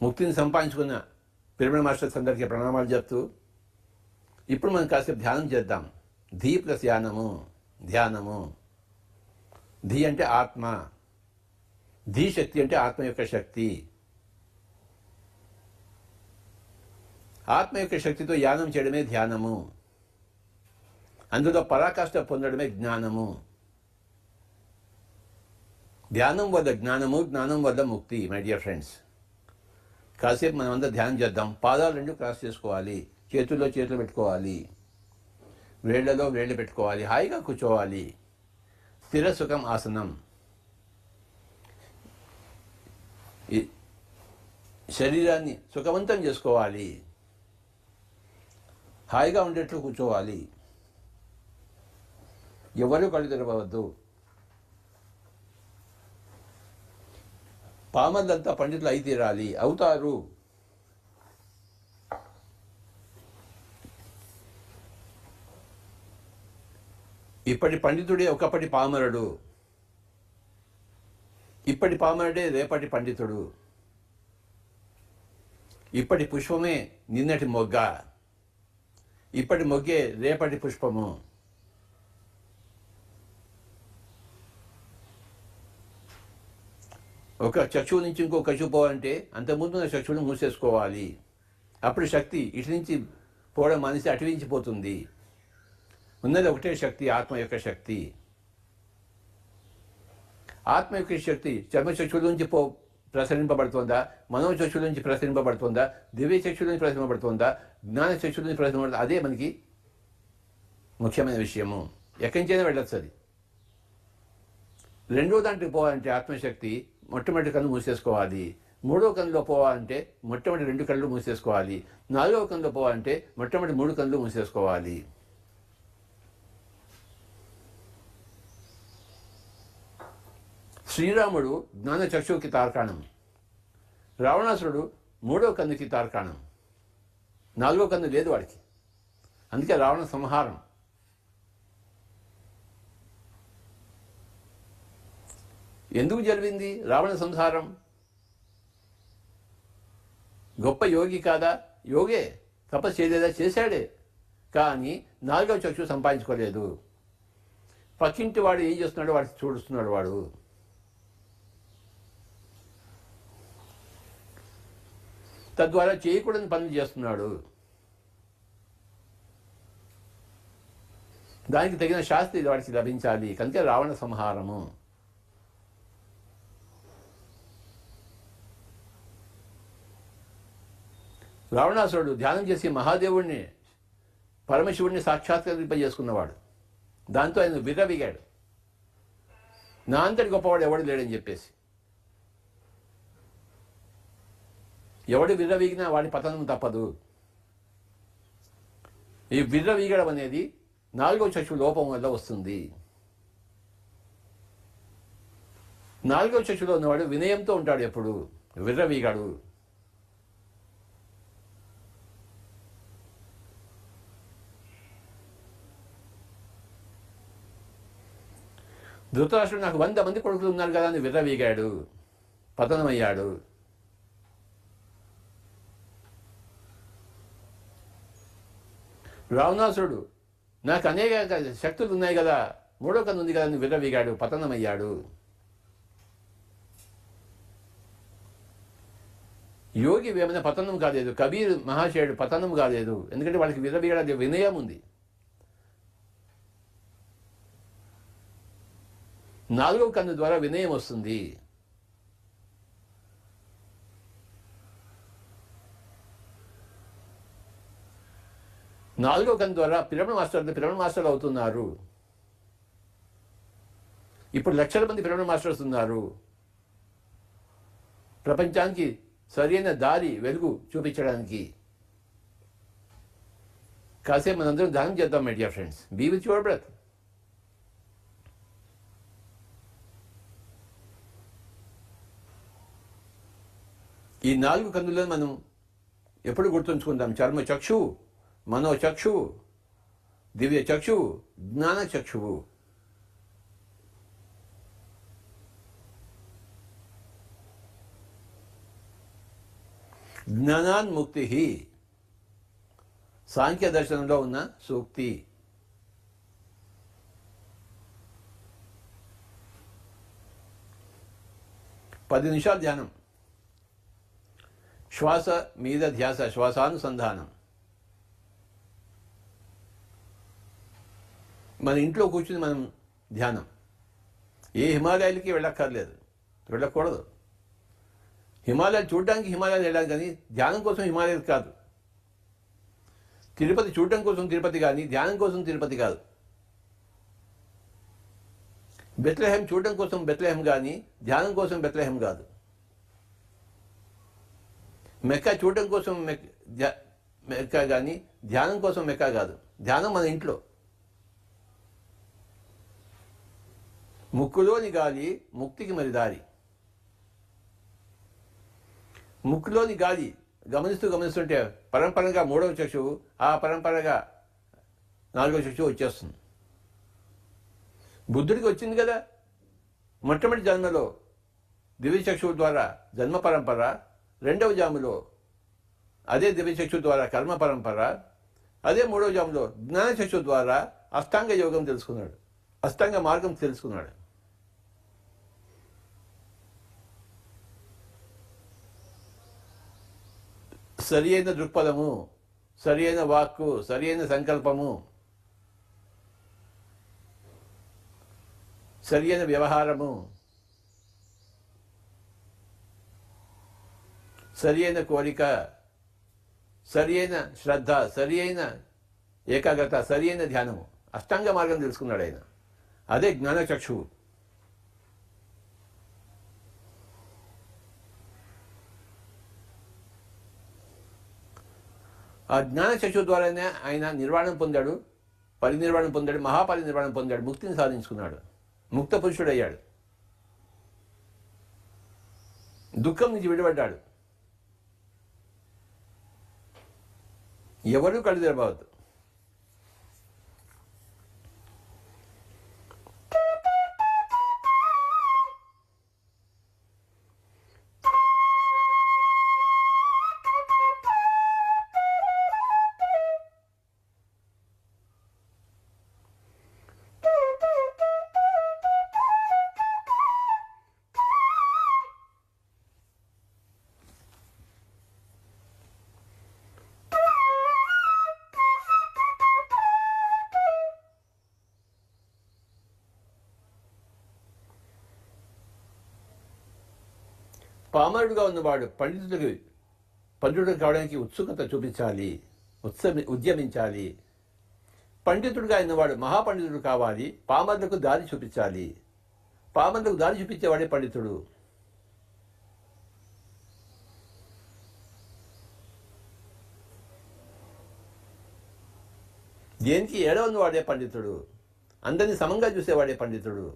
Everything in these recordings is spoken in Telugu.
ముక్తిని సంపాదించుకున్న పిరమిడ్ మాస్టర్స్ అందరికీ ప్రణామాలు చెప్తూ ఇప్పుడు మనం కాసేపు ధ్యానం చేద్దాం. ధీ ప్లస్ ధ్యానము. ధీ అంటే ఆత్మ, ధీ శక్తి అంటే ఆత్మ యొక్క శక్తి. ఆత్మ యొక్క శక్తితో యానం చేయడమే ధ్యానము. అందులో పరాకాష్ఠ పొందడమే జ్ఞానము. ధ్యానం వల్ల జ్ఞానము, జ్ఞానం వల్ల ముక్తి. మై డియర్ ఫ్రెండ్స్, కాసేపు మనం అందరూ ధ్యానం చేద్దాం. పాదాలు రెండు క్రాస్ చేసుకోవాలి, చేతుల్లో చేతులు పెట్టుకోవాలి, వేళ్లలో వేళ్ళు పెట్టుకోవాలి, హాయిగా కూర్చోవాలి. స్థిర సుఖం ఆసనం. శరీరాన్ని సుఖవంతం చేసుకోవాలి, హాయిగా ఉండేట్లు కూర్చోవాలి. ఎవరు కళ్ళు తెరవద్దు. పామర్లంతా పండితులు అయి తీరాలి, అవుతారు. ఇప్పటి పండితుడే ఒకప్పటి పామరుడు, ఇప్పటి పామరుడే రేపటి పండితుడు. ఇప్పటి పుష్పమే నిన్నటి మొగ్గ, ఇప్పటి మొగ్గే రేపటి పుష్పము. ఒక చక్షువు నుంచి ఇంకో కక్షు పోవాలంటే అంతకుముందు ఉన్న చక్షువుని మూసేసుకోవాలి. అప్పుడు శక్తి ఇటు నుంచి పోవడం మానేసి అటు నుంచి పోతుంది. ఉన్నది ఒకటే శక్తి, ఆత్మ యొక్క శక్తి. ఆత్మ యొక్క శక్తి చర్మచక్షుల నుంచి ప్రసరింపబడుతుందా, మనోచక్షుల నుంచి ప్రసరింపబడుతుందా, దివ్య చక్షుల నుంచి ప్రసరింపబడుతుందా, జ్ఞాన చక్షుల నుంచి ప్రసరింపబడుతుందా, అదే మనకి ముఖ్యమైన విషయము. ఎక్కడి నుంచైనా వెళ్ళొచ్చు అది. రెండో దాంట్లోకి పోవాలంటే ఆత్మశక్తి మొట్టమొదటి కన్ను మూసేసుకోవాలి. మూడో కన్నులో పోవాలంటే మొట్టమొదటి రెండు కళ్ళు మూసేసుకోవాలి. నాలుగవ కన్నులో పోవాలంటే మొట్టమొదటి మూడు కళ్ళు మూసేసుకోవాలి. శ్రీరాముడు జ్ఞాన చక్షువుకి తార్కాణం, రావణాసురుడు మూడో కన్నుకి తార్కాణం. నాలుగో కన్ను లేదు వాడికి, అందుకే రావణ సంహారం. ఎందుకు జరిగింది రావణ సంహారం? గొప్ప యోగి కాదా? యోగే. తపస్సు చేయలేదా? చేశాడే. కానీ నాలుగవ చక్షు సంపాదించుకోలేదు. పక్కింటి వాడు ఏం చేస్తున్నాడో వాడికి చూడుస్తున్నాడు. వాడు తద్వారా చేయకూడని పనులు చేస్తున్నాడు. దానికి తగిన శాస్త్రి వాడికి లభించాలి. కనుక రావణ సంహారము. రావణాసురుడు ధ్యానం చేసి మహాదేవుడిని, పరమశివుడిని సాక్షాత్కరింపజేసుకున్నవాడు. దాంతో ఆయన విర్రవీగాడు, నా అంతటి గొప్పవాడు ఎవడు లేడని చెప్పేసి. ఎవడు విర్రవీగినా వాడి పతనం తప్పదు. ఈ విర్రవీగడం అనేది నాలుగో చక్షు లోపం వల్ల వస్తుంది. నాలుగో చక్షులో ఉన్నవాడు వినయంతో ఉంటాడు, ఎప్పుడు విర్రవీగాడు. ధృతరాష్ట్రుడు నాకు 100 మంది కొడుకులు ఉన్నారు కదా అని విర్రవీగాడు, పతనమయ్యాడు. రావణాసురుడు నాకు అనేక శక్తులు ఉన్నాయి కదా, మూడో కన్ను ఉంది కదా అని విర్రవీగాడు, పతనమయ్యాడు. యోగి ఏమైనా పతనం కాలేదు, కబీర్ మహాశయుడు పతనం కాలేదు. ఎందుకంటే వాళ్ళకి విర్రవీగడానికి వినయం ఉంది. నాలుగవ కన్ను ద్వారా వినయం వస్తుంది. నాలుగవ కన్ను ద్వారా పిరమిడ్ మాస్టర్లు అవుతున్నారు. ఇప్పుడు లక్షల మంది పిరమిడ్ మాస్టర్స్ ఉన్నారు. ప్రపంచానికి సరైన దారి, వెలుగు చూపించడానికి. కాసేపు మనందరం ధ్యానం చేద్దాం. My dear friends, be with your breath. ఈ 4 కన్నులను మనం ఎప్పుడు గుర్తుంచుకుందాం? చర్మ చక్షువు, మనోచక్షువు, దివ్య చక్షువు, జ్ఞాన చక్షువు. జ్ఞానాన్ముక్తి సాంఖ్య దర్శనంలో ఉన్న సూక్తి. పది నిమిషాలు ధ్యానం, శ్వాస మీద ధ్యాస, శ్వాసానుసంధానం. మన ఇంట్లో కూర్చుని మనం ధ్యానం. ఏ హిమాలయాలకి వెళ్ళక్కర్లేదు, వెళ్ళకూడదు. హిమాలయాలు చూడడానికి హిమాలయాలు వెళ్ళాలి, కానీ ధ్యానం కోసం హిమాలయాలు కాదు. తిరుపతి చూడటం కోసం తిరుపతి కానీ ధ్యానం కోసం తిరుపతి కాదు. బెత్లెహేం చూడటం కోసం బెత్లెహేం కానీ ధ్యానం కోసం బెత్లెహేం కాదు. మెక్కా చూడటం కోసం మెక్కా కానీ ధ్యానం కోసం మెక్కా కాదు. ధ్యానం మన ఇంట్లో. ముక్కులోని గాలి ముక్తికి మరి దారి. ముక్కులోని గాలి గమనిస్తుంటే పరంపరగా 3వ చక్షువు, ఆ పరంపరగా 4వ చక్షువు వచ్చేస్తుంది. బుద్ధుడికి వచ్చింది కదా మొట్టమొదటి జన్మలో దివ్యచక్షువు ద్వారా జన్మ పరంపర, 2వ జాములో అదే దివ్యచక్షువు ద్వారా కర్మ పరంపర, అదే 3వ జాములో జ్ఞానచక్షువు ద్వారా అష్టాంగ యోగం తెలుసుకున్నాడు, అష్టాంగ మార్గం తెలుసుకున్నాడు. సరి అయిన దృక్పథము, సరి అయిన వాక్కు, సరి అయిన సంకల్పము, సరి అయిన వ్యవహారము, సరి అయిన కోరిక, సరి అయిన శ్రద్ధ, సరి అయిన ఏకాగ్రత, సరి అయిన ధ్యానము, అష్టాంగ మార్గం తెలుసుకున్నాడు ఆయన. అదే జ్ఞానచక్షువు. ఆ జ్ఞానచక్షువు ద్వారానే ఆయన నిర్వాణం పొందాడు, పరినిర్వాణం పొందాడు, మహాపరినిర్వాణం పొందాడు, ముక్తిని సాధించుకున్నాడు, ముక్త పురుషుడయ్యాడు, దుఃఖం నుంచి విడిపడ్డాడు. ఎవరూ కళ్ళు తెరవద్దు. పామరుడుగా ఉన్నవాడు పండితుడు కావడానికి ఉత్సుకత చూపించాలి, ఉద్యమించాలి. పండితుడుగా ఉన్నవాడు మహాపండితుడు కావాలి, పామరులకు దారి చూపించాలి. పామరులకు దారి చూపించేవాడే పండితుడు. దేనికి ఏడవన్నవాడే పండితుడు, అందరినీ సమంగా చూసేవాడే పండితుడు.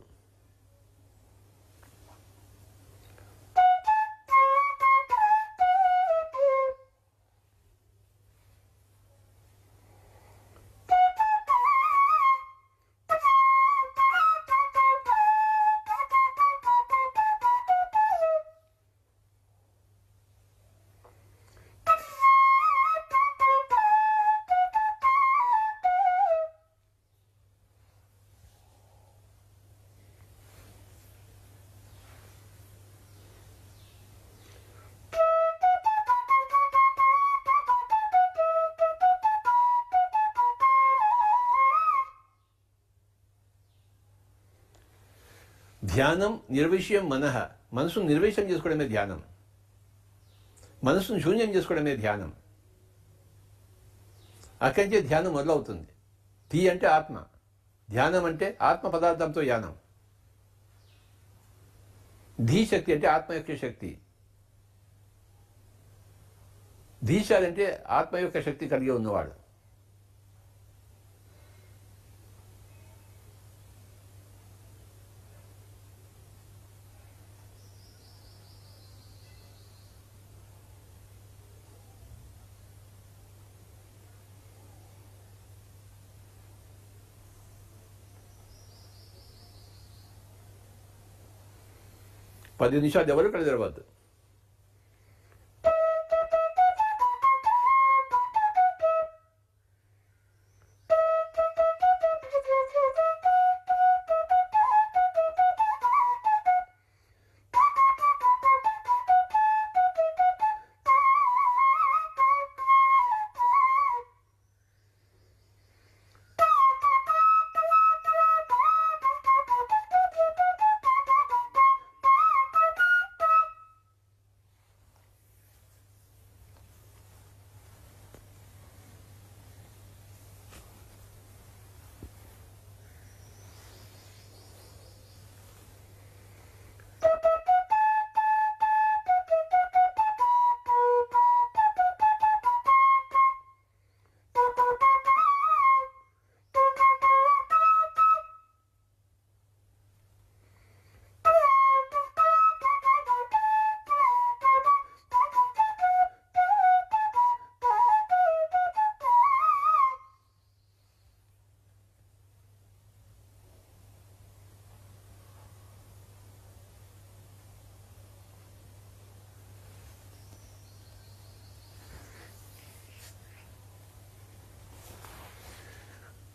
ధ్యానం నిర్విషయం మనః, మనసును నిర్విషయం చేసుకోవడమే ధ్యానం, మనసును శూన్యం చేసుకోవడమే ధ్యానం. అక్కడి నుంచి ధ్యానం మొదలవుతుంది. ధీ అంటే ఆత్మ, ధ్యానం అంటే ఆత్మ పదార్థంతో యానం. ధీ శక్తి అంటే ఆత్మ యొక్క శక్తి. ధీశాలి అంటే ఆత్మ యొక్క శక్తి కలిగి ఉన్నవాడు. పది నిమిషాలు ఎవరు కళ్ళు తెరవద్దు.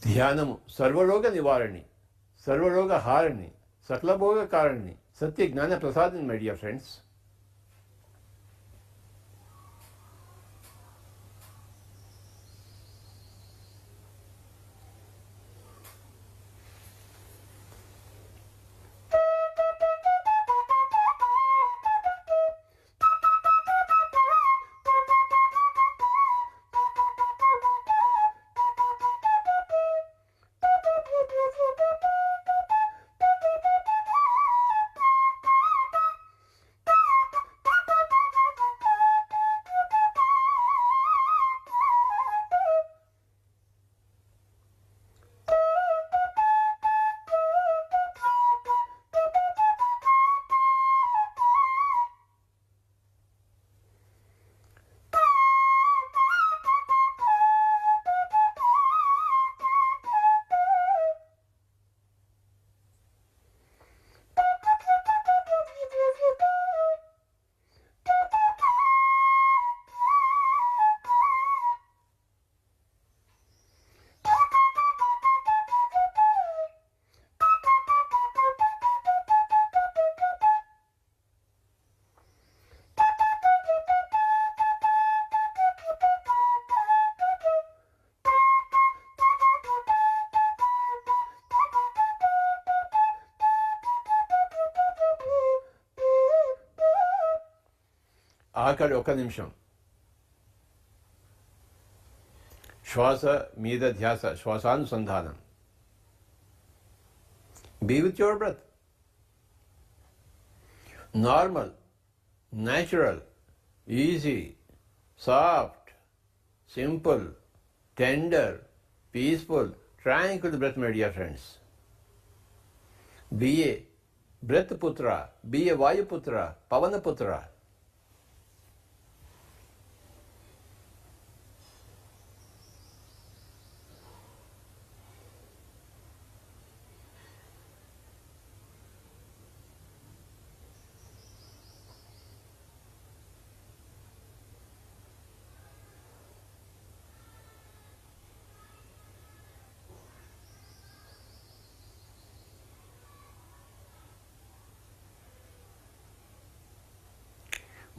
ధ్యానము సర్వరోగ నివారణి, సర్వరోగ హారిణి, సకలభోగ కారణి, సత్య జ్ఞాన ప్రసాదిని మై డియర్ ఫ్రెండ్స్. ఆఖరి ఒక నిమిషం శ్వాస మీద ధ్యాస, శ్వాసానుసంధానం. Be with your breath. Normal, natural, easy, soft, simple, tender, peaceful, tranquil breath my dear friends. Be a breath పుత్ర, బీ ఏ వాయుపుత్ర, పవనపుత్ర.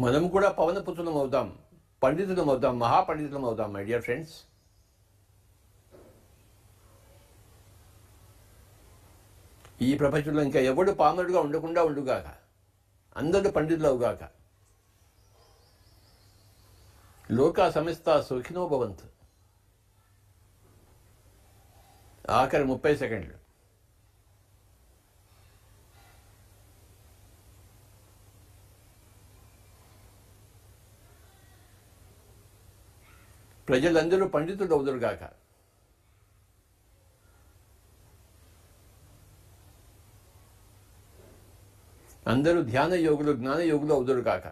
మనం కూడా పవనపుత్రులం అవుదాం, పండితులం అవుదాం, మహాపండితులం అవుదాం మై డియర్ ఫ్రెండ్స్. ఈ ప్రపంచంలో ఇంకా ఎవడు పామరుడుగా ఉండకుండా ఉండుగాక, అందరూ పండితులు అవుగాక. లోకా సమస్త సుఖినో భవంతు. ఆఖరి 30 సెకండ్లు. ప్రజలందరూ పండితులు అవుదురుగాక. అందరూ ధ్యాన యోగులు, జ్ఞాన యోగులు అవుదురుగాక.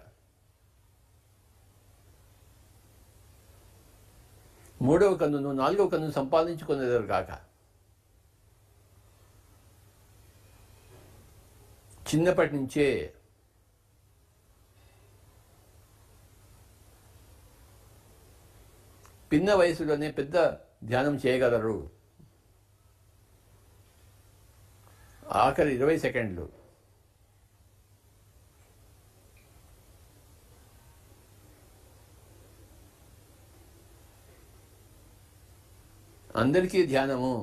మూడవ కన్నును, నాలుగవ కన్నును సంపాదించుకునేదరుగాక. చిన్నప్పటి నుంచే పిన్న వయసులోనే పెద్ద ధ్యానం చేయగలరు. ఆఖరి 20 సెకండ్లు. అందరికీ ధ్యానము.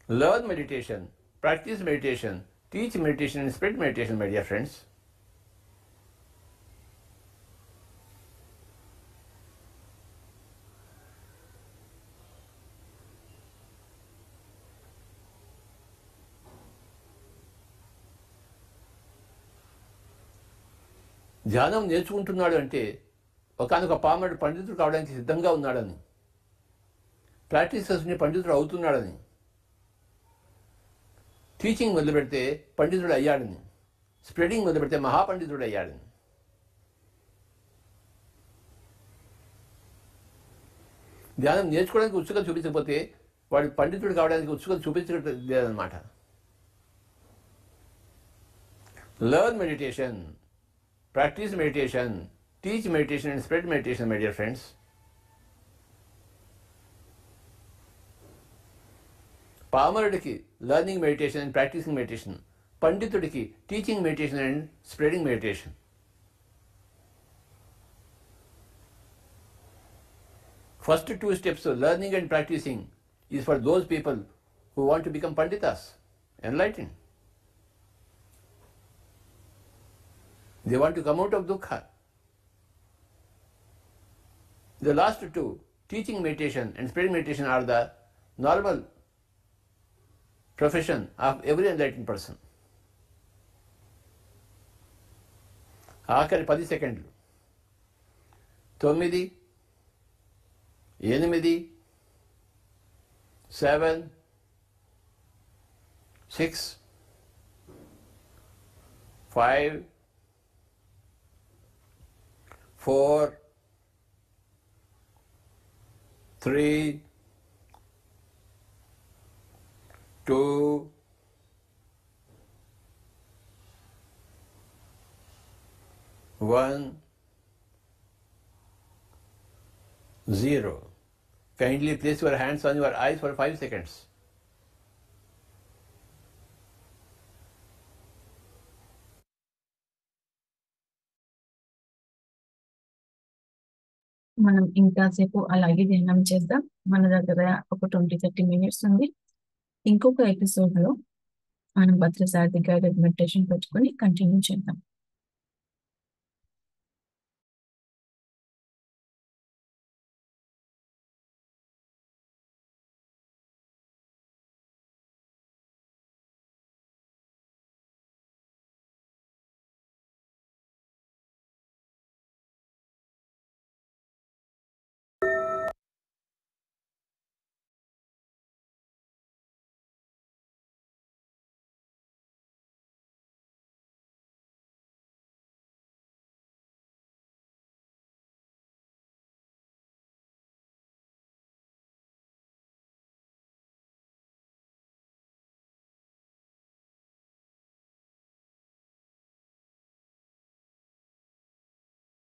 Learn meditation, practice meditation, teach meditation and spread meditation my dear friends. ధ్యానం నేర్చుకుంటున్నాడు అంటే ఒకానొక పామరుడు పండితుడు కావడానికి సిద్ధంగా ఉన్నాడని, ప్రాక్టీస్ చేసుకుని పండితుడు అవుతున్నాడని, టీచింగ్ మొదలు పెడితే పండితుడు అయ్యాడని, స్ప్రెడింగ్ మొదలు పెడితే మహాపండితుడు అయ్యాడని. ధ్యానం నేర్చుకోవడానికి ఉత్సుకత చూపించకపోతే వాడు పండితుడు కావడానికి ఉత్సుకత చూపించడం లేదన్నమాట. Learn meditation, practice meditation, teach meditation and spread meditation, my dear friends. పామరుడికి learning meditation and practising meditation, పండితుడికి teaching meditation and spreading meditation. First two steps of learning and practicing is for those people who want to become panditas, enlightened. They want to come out of dukkha. The last two, teaching meditation and spreading meditation, are the normal profession of every enlightened person. ఆఖరి 10 సెకండ్లు. 9, 8, 7, 6, 5, 4, 3, 2, 1, 0. Kindly place your hands on your eyes for 5 seconds. మనం ఇంకాసేపు అలాగే ధ్యానం చేద్దాం. మన దగ్గర ఒక 20-30 మినిట్స్ ఉంది. ఇంకొక ఎపిసోడ్ లో మనం భద్రసారథి గైడెడ్ మెడిటేషన్ పెట్టుకొని కంటిన్యూ చేద్దాం.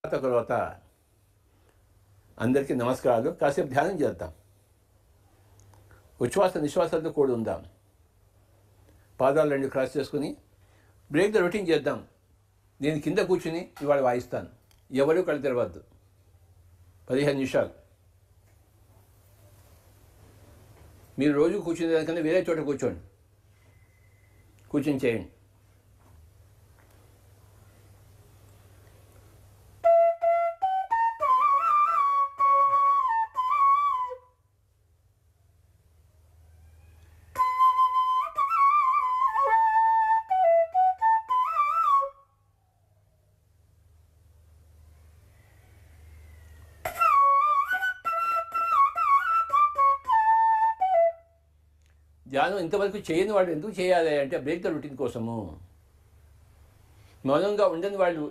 తర్వాత అందరికీ నమస్కారాలు. కాసేపు ధ్యానం చేద్దాం. ఉచ్ఛ్వాస నిశ్వాసాలతో కూడి ఉందాం. పాదాలు 2 క్రాస్ చేసుకుని బ్రేక్ ద రొటీన్ చేద్దాం. నేను కింద కూర్చుని ఇవాళ వాయిస్తాను. ఎవరూ కళ్ళు తెరవద్దు. 15 నిమిషాలు. మీరు రోజు కూర్చునే దానికన్నా వేరే చోట కూర్చోండి. కూర్చొని చేయండి. ధ్యానం ఇంతవరకు చేయని వాళ్ళు ఎందుకు చేయాలి అంటే బ్రేక్ ద రొటీన్ కోసము. మౌనంగా ఉండని వాళ్ళు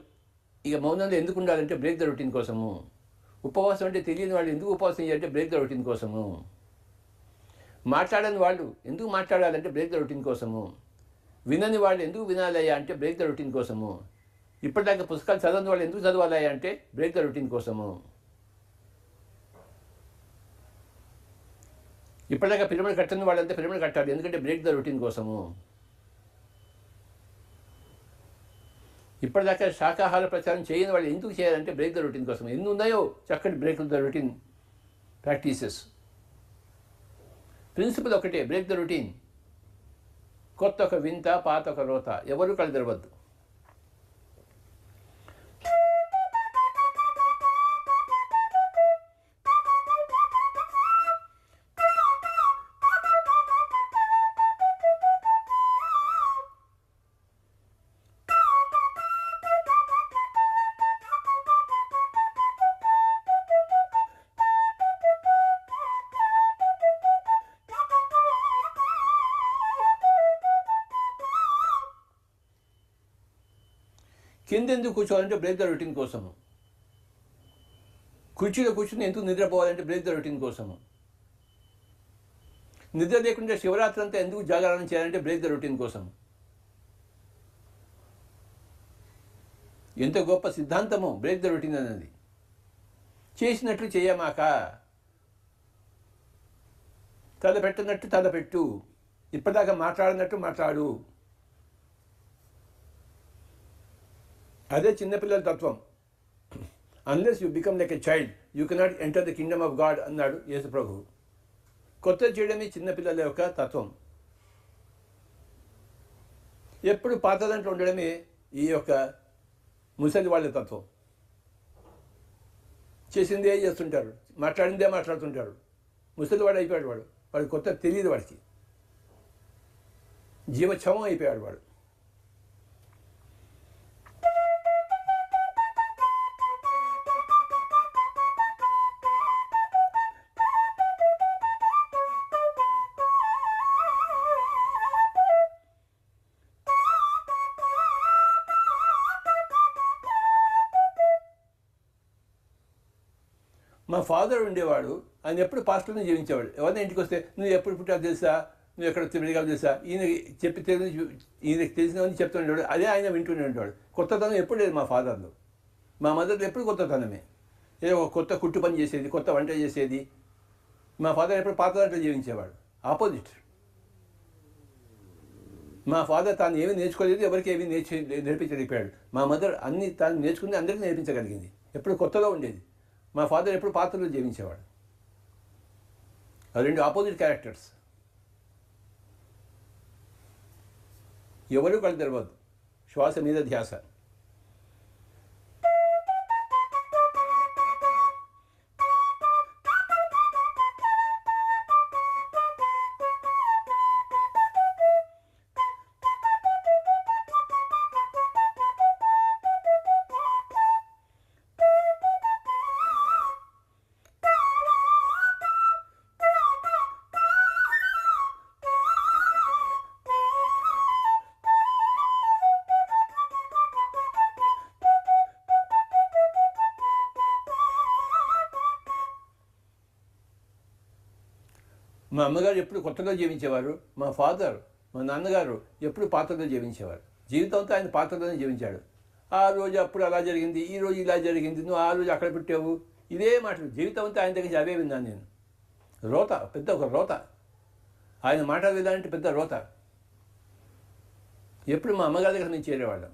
ఇక మౌనంలో ఎందుకు ఉండాలంటే బ్రేక్ ద రొటీన్ కోసము. ఉపవాసం అంటే తెలియని వాళ్ళు ఎందుకు ఉపవాసం చేయాలంటే బ్రేక్ ద రొటీన్ కోసము. మాట్లాడని వాళ్ళు ఎందుకు మాట్లాడాలంటే బ్రేక్ ద రొటీన్ కోసము. వినని వాళ్ళు ఎందుకు వినాలయ్యా అంటే బ్రేక్ ద రొటీన్ కోసము. ఇప్పటిదాకా పుస్తకాలు చదవని వాళ్ళు ఎందుకు చదవాలయ్యా అంటే బ్రేక్ ద రొటీన్ కోసము. ఇప్పటిదాకా పిరమిడ్ కట్టని వాళ్ళంతా పిరమిడ్ కట్టాలి ఎందుకంటే బ్రేక్ ద రొటీన్ కోసము. ఇప్పటిదాకా శాకాహార ప్రచారం చేయని వాళ్ళు ఎందుకు చేయాలంటే బ్రేక్ ద రొటీన్ కోసం. ఎన్ని ఉన్నాయో చక్కటి break the routine practices. Principle ఒకటే, బ్రేక్ ద రొటీన్. కొత్త ఒక వింత, పాత ఒక రోత. ఎవరు కళ్ళు తెరవద్దు. కింద ఎందుకు కూర్చోవాలంటే బ్రేక్ ద రొటీన్ కోసము. కుర్చీలో కూర్చుని ఎందుకు నిద్రపోవాలంటే బ్రేక్ ద రొటీన్ కోసము. నిద్ర లేకుండా శివరాత్రి అంతా ఎందుకు జాగరణ చేయాలంటే బ్రేక్ ద రొటీన్ కోసం. ఎంత గొప్ప సిద్ధాంతమో బ్రేక్ ద రొటీన్ అనేది. చేసినట్లు చేయమాక, తల పెట్టినట్టు తల పెట్టు. ఇప్పటిదాకా మాట్లాడినట్టు మాట్లాడు. అదే చిన్నపిల్లల తత్వం. Unless you become like a child you cannot enter the Kingdom of God అన్నాడు యేసు ప్రభు. కొత్త చేయడమే చిన్నపిల్లల యొక్క తత్వం. ఎప్పుడు పాత దాంట్లో ఉండడమే ఈ యొక్క ముసలి వాళ్ళ తత్వం. చేసిందే చేస్తుంటారు, మాట్లాడిందే మాట్లాడుతుంటాడు. ముసలివాడు అయిపోయాడు వాడు. వాడు కొత్త తెలియదు, వాడికి జీవచ్ఛవం అయిపోయాడు వాడు. మా ఫాదర్ ఉండేవాడు, ఆయన ఎప్పుడు పాస్టర్ని జీవించేవాడు. ఎవరైనా ఇంటికి వస్తే నువ్వు ఎప్పుడు పుట్టావు తెలుసా, నువ్వు ఎక్కడ తిరిగావు తెలుసా, ఈయనకి తెలిసినవన్నీ చెప్తుండేవాడు. అదే ఆయన వింటూనే ఉండేవాడు. కొత్తతనం ఎప్పుడు లేదు మా ఫాదర్లో. మా మదర్లో ఎప్పుడు కొత్తతనమే. ఏదో ఒక కొత్త కుట్టు పని చేసేది, కొత్త వంట చేసేది. మా ఫాదర్ ఎప్పుడు పాత దాంట్లో జీవించేవాడు. ఆపోజిట్. మా ఫాదర్ తాను ఏమీ నేర్చుకోలేదు, ఎవరికి ఏమీ నేర్పించలేకపోయాడు. మా మదర్ అన్ని తాను నేర్చుకుని అందరికీ నేర్పించగలిగింది. ఎప్పుడు కొత్తలో ఉండేది. మా ఫాదర్ ఎప్పుడు పాత్రలో జీవించేవాడు. రెండు ఆపోజిట్ క్యారెక్టర్స్. ఎవరు కళ్ళు తెరవద్దు, శ్వాస మీద ధ్యాస. మా అమ్మగారు ఎప్పుడు కొత్తలో జీవించేవారు. మా ఫాదర్, మా నాన్నగారు ఎప్పుడు పాత్రలో జీవించేవారు. జీవితంతో ఆయన పాత్రలోనే జీవించాడు. ఆ రోజు అప్పుడు అలా జరిగింది, ఈ రోజు ఇలా జరిగింది, నువ్వు ఆ రోజు అక్కడ పెట్టావు, ఇదే మాటలు. జీవితం అంతా ఆయన దగ్గర అవే విన్నాను నేను. రోత, పెద్ద ఒక రోత. ఆయన మాటలు విధానంటే పెద్ద రోత. ఎప్పుడు మా అమ్మగారి దగ్గర నుంచి చేరేవాళ్ళం.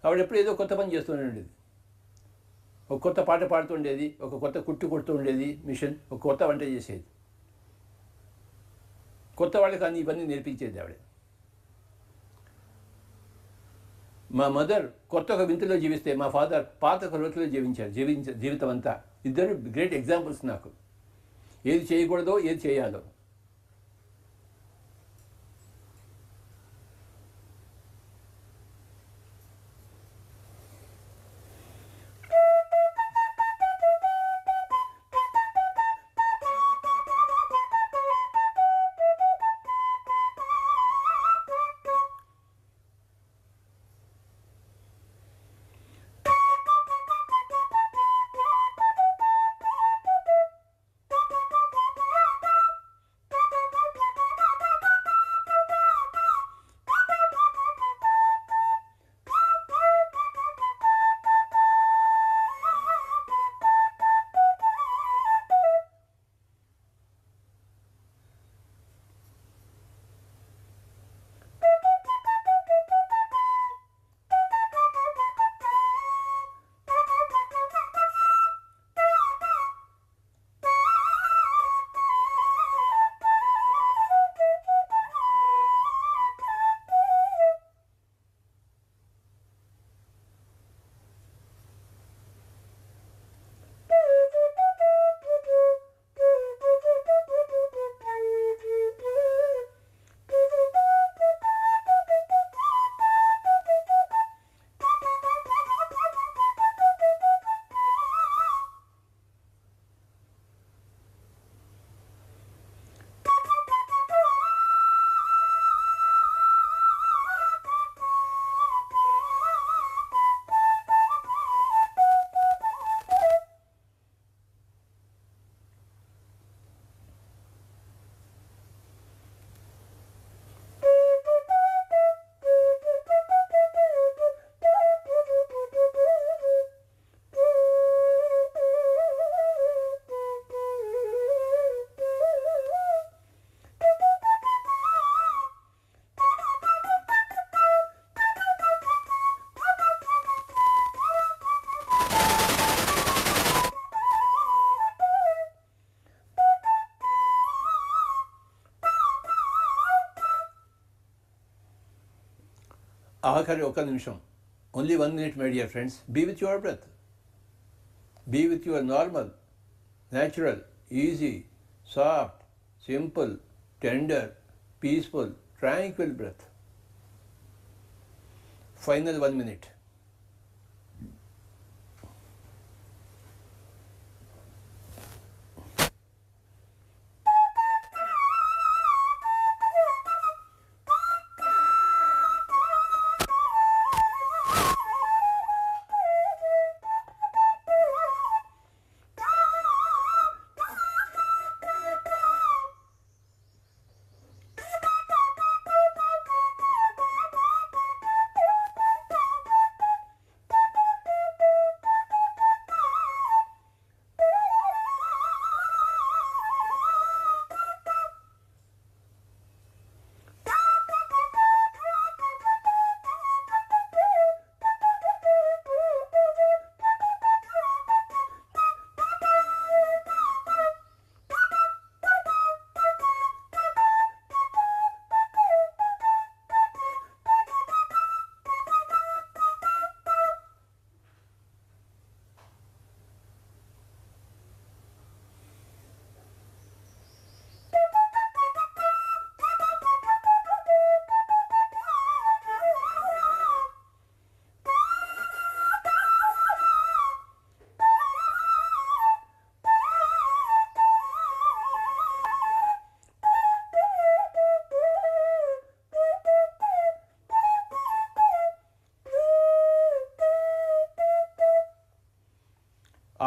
ఆవిడ ఎప్పుడు ఏదో కొత్త పని చేస్తూనే ఉండేది. ఒక కొత్త పాట పాడుతుండేది, ఒక కొత్త కుట్టు కొడుతూ ఉండేది మిషన్, ఒక కొత్త వంట చేసేది. కొత్త వాళ్ళకి అన్ని ఇవన్నీ నేర్పించేది ఆవిడ. మా మదర్ కొత్త ఒక వింతలో జీవిస్తే మా ఫాదర్ పాత ఒక రోతిలో జీవితం అంతా. ఇద్దరు గ్రేట్ ఎగ్జాంపుల్స్ నాకు. ఏది చేయకూడదో ఏది చేయాలో. ఆఖరి ఒక నిమిషం, only 1 minute, my dear friends. Be with your breath, be with your normal, natural, easy, soft, simple, tender, peaceful, tranquil breath. Final 1 minute.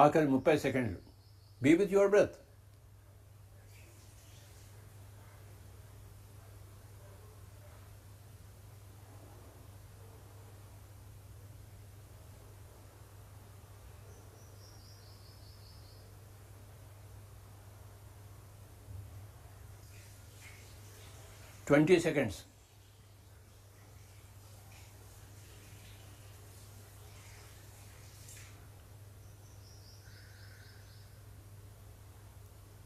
ఆఖరి 30 సెకండ్లు. Be with your breath. Twenty seconds.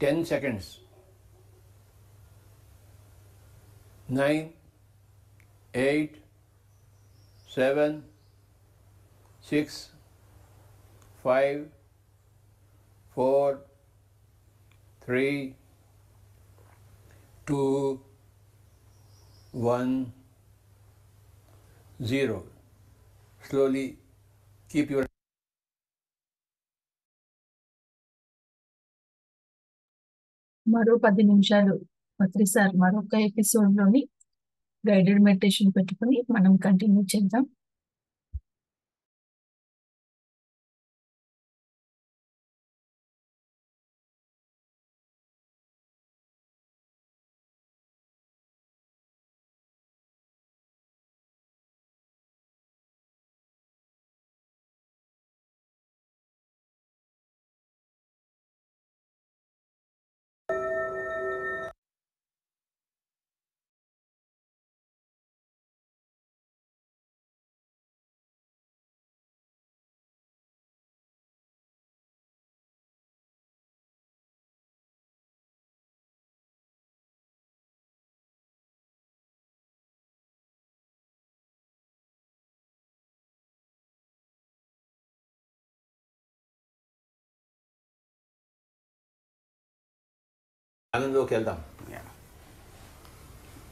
Ten seconds. 9, 8, 7, 6, 5, 4, 3, 2, 1, 0. Slowly keep your మరో 10 నిమిషాలు పత్రిసార్ మరొక ఎపిసోడ్లోని గైడెడ్ మెడిటేషన్ పెట్టుకుని మనం కంటిన్యూ చేద్దాం. ధ్యానంలోకి వెళ్దాం.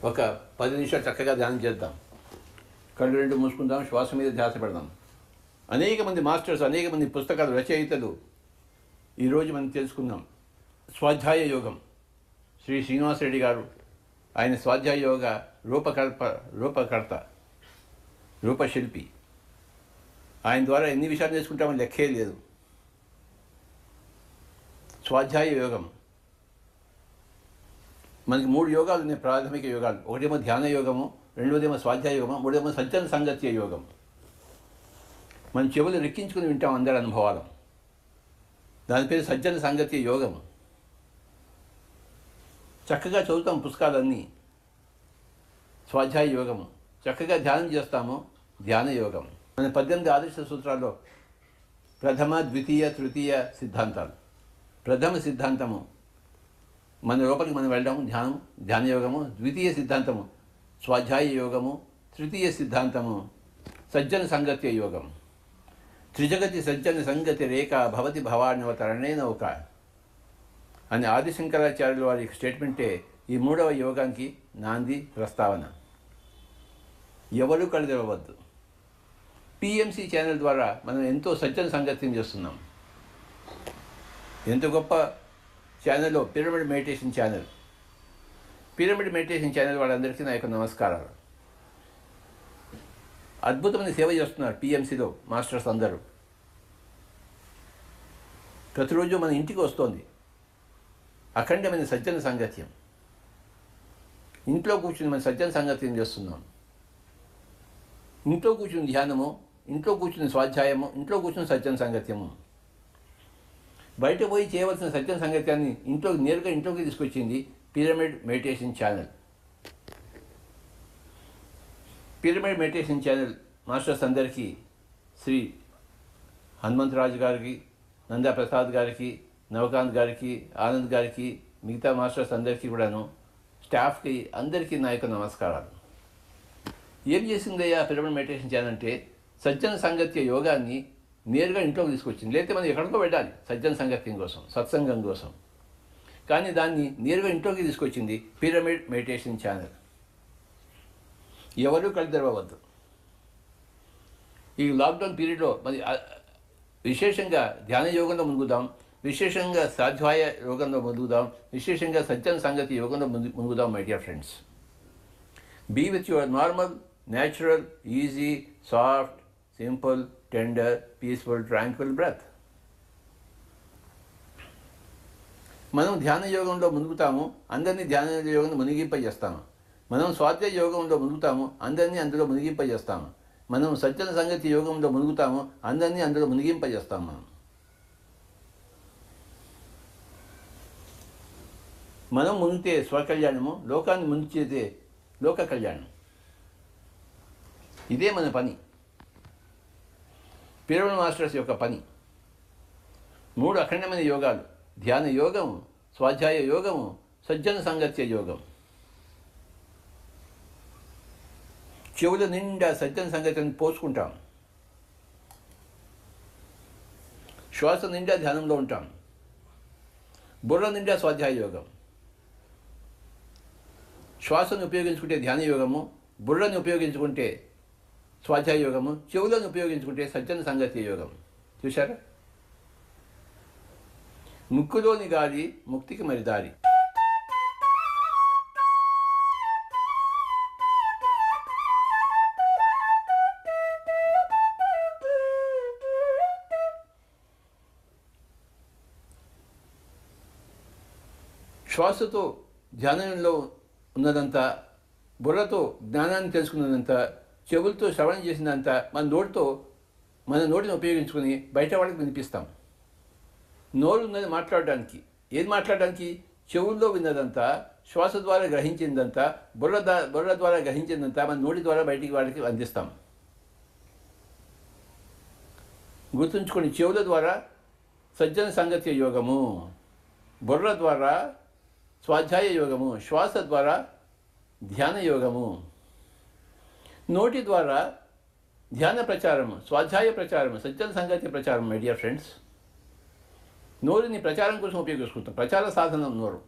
ఒక 10 నిమిషాలు చక్కగా ధ్యానం చేద్దాం. కళ్ళు రెండు మూసుకుందాం, శ్వాస మీద ధ్యాస పెడదాం. అనేక మంది మాస్టర్స్, అనేక మంది పుస్తకాలు రచయితలు ఈరోజు మనం తెలుసుకుందాం. స్వాధ్యాయ యోగం, శ్రీ శ్రీనివాస్ రెడ్డి గారు, ఆయన స్వాధ్యాయ యోగ రూపకర్త, రూపశిల్పి. ఆయన ద్వారా ఎన్ని విషయాలు నేర్చుకుంటామని లెక్కే లేదు. స్వాధ్యాయ యోగం మనకి 3 యోగాలు ఉన్నాయి, ప్రాథమిక యోగాలు. ఒకటేమో ధ్యాన యోగము, రెండోదేమో స్వాధ్యాయ యోగము, మూడేమో సజ్జన సాంగత్య యోగం. మన చెవులు రెక్కించుకుని వింటాం అందరి అనుభవాలు. దాని పేరు సజ్జన సాంగత్య యోగం. చక్కగా చదువుతాం పుస్తకాలన్నీ, స్వాధ్యాయ యోగము. చక్కగా ధ్యానం చేస్తాము, ధ్యాన యోగం. మన 18 ఆదర్శ సూత్రాల్లో ప్రథమ, ద్వితీయ, తృతీయ సిద్ధాంతాలు. ప్రథమ సిద్ధాంతము మన లోపలికి మనం వెళ్ళడం ధ్యానం, ధ్యాన యోగము. ద్వితీయ సిద్ధాంతము స్వాధ్యాయ యోగము, తృతీయ సిద్ధాంతము సజ్జన సంగత్య యోగం. త్రిజగతి సజ్జన సంగతి రేఖ భవతి భవాన్యవతరణే నౌక అని ఆదిశంకరాచార్యుల వారి స్టేట్మెంటే ఈ 3వ యోగానికి నాంది ప్రస్తావన. ఎవరు కలదవద్దు. పిఎంసి ఛానల్ ద్వారా మనం ఎంతో సజ్జన సంగత్యం చేస్తున్నాం. ఎంత గొప్ప ఛానల్లో pyramid meditation channel. Pyramid meditation channel వాళ్ళందరికీ నా యొక్క నమస్కారాలు. అద్భుతమైన సేవ చేస్తున్నారు పిఎంసిలో మాస్టర్స్ అందరూ. ప్రతిరోజు మన ఇంటికి వస్తోంది అఖండమైన సజ్జన సంగత్యం. ఇంట్లో కూర్చుని మన సజ్జన సంగత్యం చేస్తున్నాం. ఇంట్లో కూర్చుని ధ్యానము, ఇంట్లో కూర్చుని స్వాధ్యాయము, ఇంట్లో కూర్చుని సజ్జన సంగత్యము. బయట పోయి చేయవలసిన సజ్జన సంగత్యాన్ని నేరుగా ఇంట్లోకి తీసుకొచ్చింది pyramid meditation channel. Pyramid meditation channel masters అందరికీ, శ్రీ హనుమంతరాజు గారికి, నందా ప్రసాద్ గారికి, నవకాంత్ గారికి, ఆనంద్ గారికి, మిగతా మాస్టర్స్ అందరికీ కూడాను, స్టాఫ్కి అందరికీ నా యొక్క నమస్కారాలు. ఏం చేసిందయ్యా పిరమిడ్ మెడిటేషన్ ఛానల్ అంటే సజ్జన సంగత్య యోగాన్ని నేరుగా ఇంట్లోకి తీసుకొచ్చింది. లేకపోతే మనం ఎక్కడికో వెళ్ళాలి సజ్జన సంగత్యం కోసం, సత్సంగం కోసం. కానీ దాన్ని నేరుగా ఇంట్లోకి తీసుకొచ్చింది పిరమిడ్ మెడిటేషన్ ఛానల్. ఎవరూ కళ్ళు తెరవవద్దు. ఈ లాక్డౌన్ పీరియడ్లో మరి విశేషంగా ధ్యాన యోగంలో మునుగుదాం, విశేషంగా సాధ్వాయ యోగంలో మునుగుదాం, విశేషంగా సజ్జన సంగతి యోగంలో మునుగుదాం. My dear friends, be with your normal, natural, easy, soft, simple, tender, peaceful, tranquil breath. మనం ధ్యాన యోగంలో మునుగుతాము, అందరినీ ధ్యాన యోగంలో మునిగింపజేస్తాము. మనం స్వాధ్యాయ యోగంలో మునుగుతాము, అందరినీ అందులో మునిగింపజేస్తాము. మనం సజ్జన సంగతి యోగంలో మునుగుతాము, అందరినీ అందులో మునిగింపజేస్తాము. మనం మునిగితే స్వకళ్యాణము, లోకాన్ని ముంచేదే లోక కళ్యాణం. ఇదే మన పని, పిరమిడ్ మాస్టర్స్ యొక్క పని. 3 అఖండమైన యోగాలు: ధ్యాన యోగము, స్వాధ్యాయ యోగము, సజ్జన సంగత్య యోగం. చెవుల నిండా సజ్జన సంగతిని పోసుకుంటాం, శ్వాస నిండా ధ్యానంలో ఉంటాం, బుర్ర నిండా స్వాధ్యాయ యోగం. శ్వాసను ఉపయోగించుకుంటే ధ్యాన యోగము, బుర్రని ఉపయోగించుకుంటే స్వాధ్యాయ యోగము, చెవులను ఉపయోగించుకుంటే సజ్జన సంగతి యోగం. చూశారా? ముక్కులోని గాలి ముక్తికి మరి దారి. శ్వాసతో ధ్యానంలో ఉన్నదంతా, బుర్రతో జ్ఞానాన్ని తెలుసుకున్నదంతా, చెవులతో శ్రవణం చేసినంత మన నోటిని ఉపయోగించుకొని బయట వాళ్ళకి వినిపిస్తాం. నోరు ఉన్నది మాట్లాడడానికి. ఏది మాట్లాడడానికి? చెవుల్లో విన్నదంతా, శ్వాస ద్వారా గ్రహించిందంతా, బుర్ర ద్వారా గ్రహించిందంతా మన నోటి ద్వారా బయటికి వాళ్ళకి అందిస్తాం. గుర్తుంచుకొని, చెవుల ద్వారా సజ్జన సంగత్య యోగము, బుర్ర ద్వారా స్వాధ్యాయ యోగము, శ్వాస ద్వారా ధ్యాన యోగము, నోటి ద్వారా ధ్యాన ప్రచారము, స్వాధ్యాయ ప్రచారము, సజ్జన సంగతి ప్రచారం. మై డియర్ ఫ్రెండ్స్, నోరుని ప్రచారం కోసం ఉపయోగించుకుంటాం. ప్రచార సాధనం నోరు,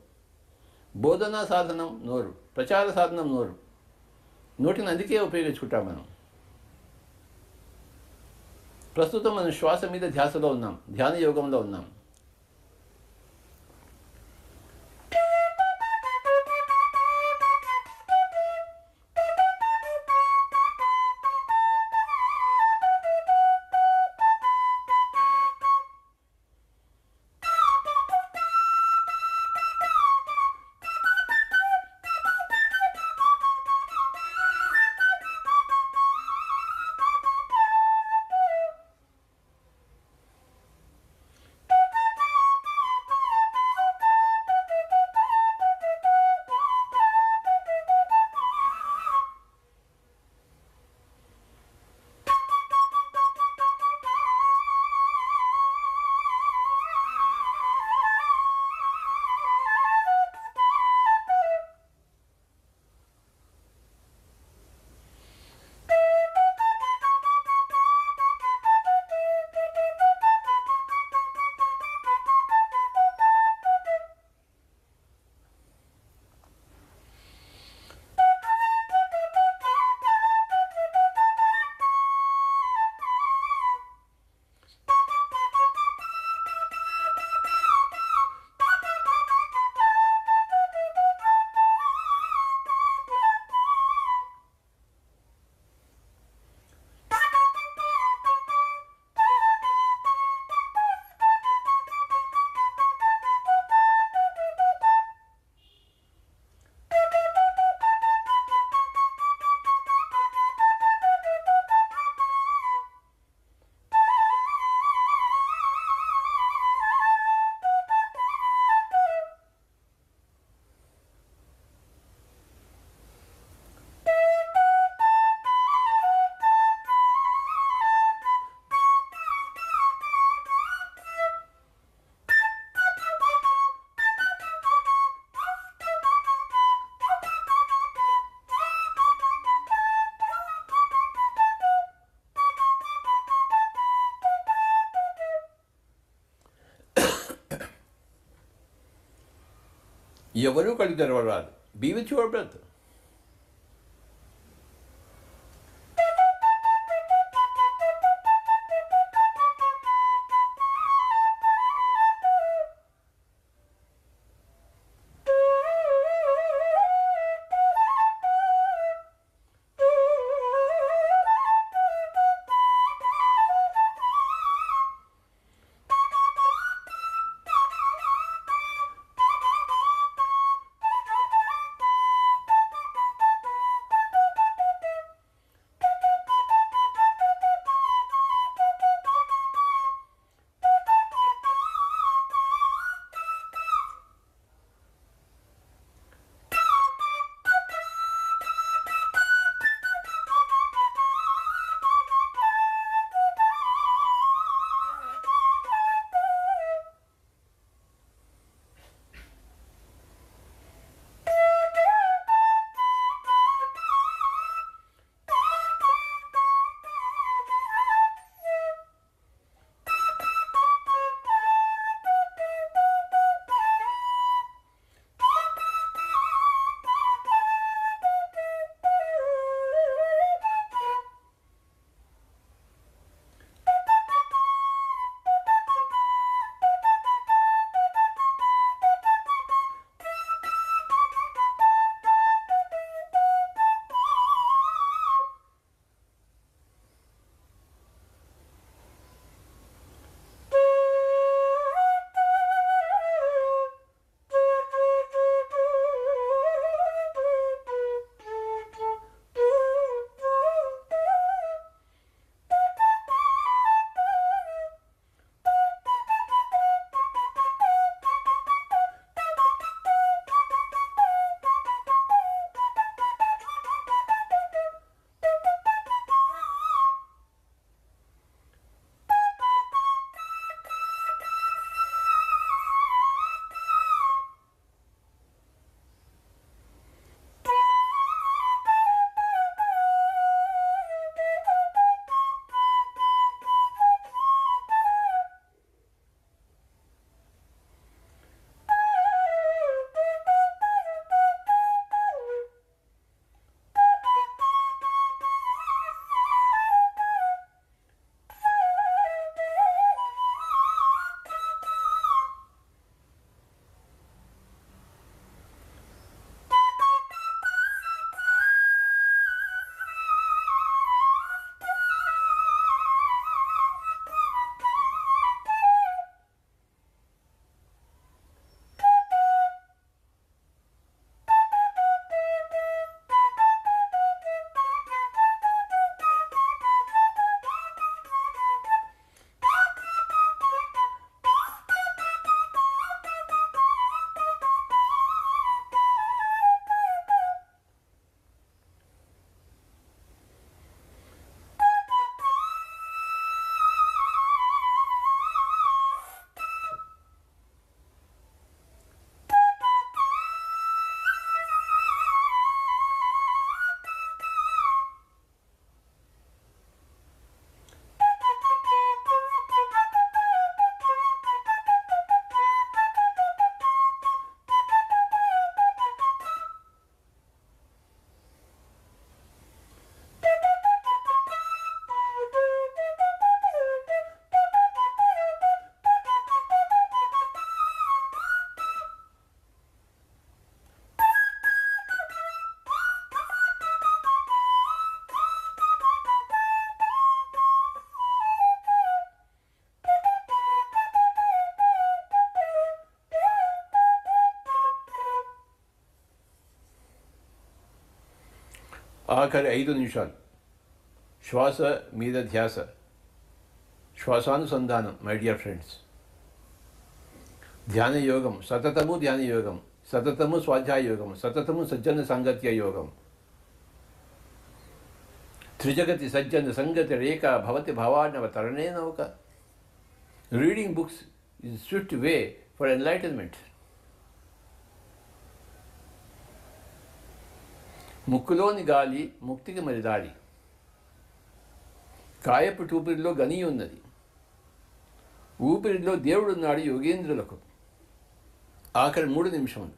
బోధనా సాధనం నోరు, ప్రచార సాధనం నోరు. నోటిని అందుకే ఉపయోగించుకుంటాం మనం. ప్రస్తుతం మనం శ్వాస మీద ధ్యాసలో ఉన్నాం, ధ్యాన యోగంలో ఉన్నాం. ఎవరూ కళ్ళు తెరవరాదు. Be with your breath. ఆఖరి 5 నిమిషాలు శ్వాస మీద ధ్యాస, శ్వాసానుసంధానం. మై డియర్ ఫ్రెండ్స్, ధ్యాన యోగం సతతము, ధ్యాన యోగం సతతము, స్వాధ్యాయ యోగం సతతము, సజ్జన సాంగత్య యోగం. త్రిజగతి సజ్జన సంగతి రేఖ భవతి భవానవ తరణే నౌక. Reading books is swift way for enlightenment. ముక్కులోని గాలి ముక్తికి మరి దారి. కాయపు టూపిరిలో గని ఉన్నది, ఊపిరిలో దేవుడున్నాడు యోగేంద్రులకు. ఆఖరి 3 నిమిషములు.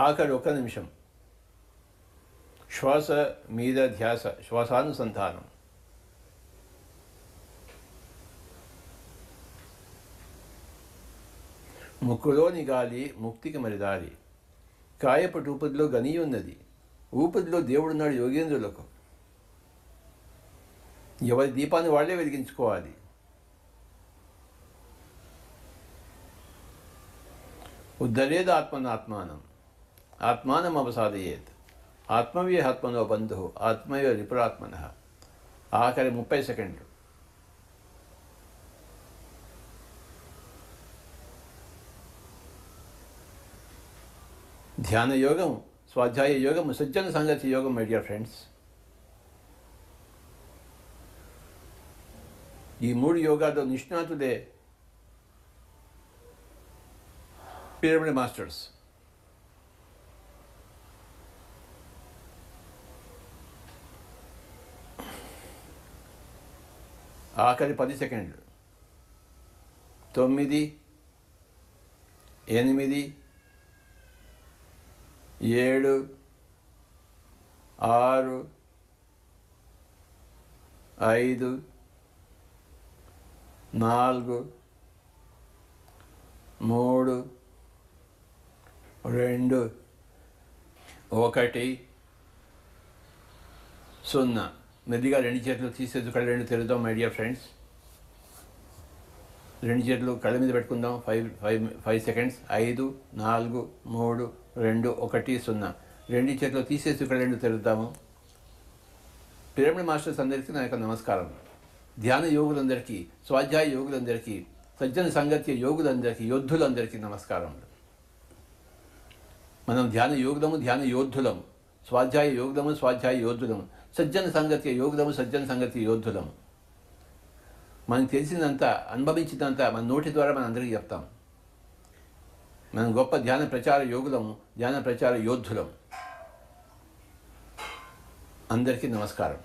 ఆఖరి 1 నిమిషం శ్వాస మీద ధ్యాస, శ్వాసానుసంధానం. ముక్కులోని గాలి ముక్తికి మరిదారి. కాయపటి ఊపిరిలో గని ఉన్నది, ఊపిరిలో దేవుడున్నాడు యోగేంద్రులకు. ఎవరి దీపాన్ని వాళ్లే వెలిగించుకోవాలి. ఉద్ధరేది ఆత్మనాత్మానం, ఆత్మానం అవసాదయేత్, ఆత్మవే ఆత్మనో బంధు, ఆత్మయో రిపురాత్మన. ఆఖరి 30 సెకండ్లు. ధ్యాన యోగం, స్వాధ్యాయ యోగం, సజ్జన సంగతి యోగం. మై డియర్ ఫ్రెండ్స్, ఈ 3 యోగాల్లో నిష్ణాతులే పిరమిడ్ మాస్టర్స్. ఆఖరి 10 సెకండ్లు. 9, 8, 7, 6, 5, 4, 3, 2, 1, 0. మెల్లిగా 2 చేతులు తీసేది, కళ్ళు 2 తెరుద్దాం. మై డియర్ ఫ్రెండ్స్, 2 చేతులు కళ్ళ మీద పెట్టుకుందాం. 5 సెకండ్స్. 5, 4, 3, 2, 1, 0. 2 చేతులు తీసేసి కళ్ళు 2 తెరుద్దాము. పిరమిడ్ మాస్టర్స్ అందరికీ నా యొక్క నమస్కారం. ధ్యాన యోగులందరికీ, స్వాధ్యాయ యోగులందరికీ, సజ్జన సంగత్య యోగులందరికీ, యోద్ధులందరికీ నమస్కారం. మనం ధ్యాన యోగులము, ధ్యాన యోద్ధులము. స్వాధ్యాయ యోగులము, స్వాధ్యాయ యోద్ధులము. సజ్జన సంగత్య యోగులము, సజ్జన సంగత్య యోద్ధులము. మనకు తెలిసినంత, అనుభవించినంత మన నోటి ద్వారా మనం అందరికీ చెప్తాం. మనం గొప్ప ధ్యాన ప్రచార యోగులము, ధ్యాన ప్రచార యోద్ధులము. అందరికీ నమస్కారం.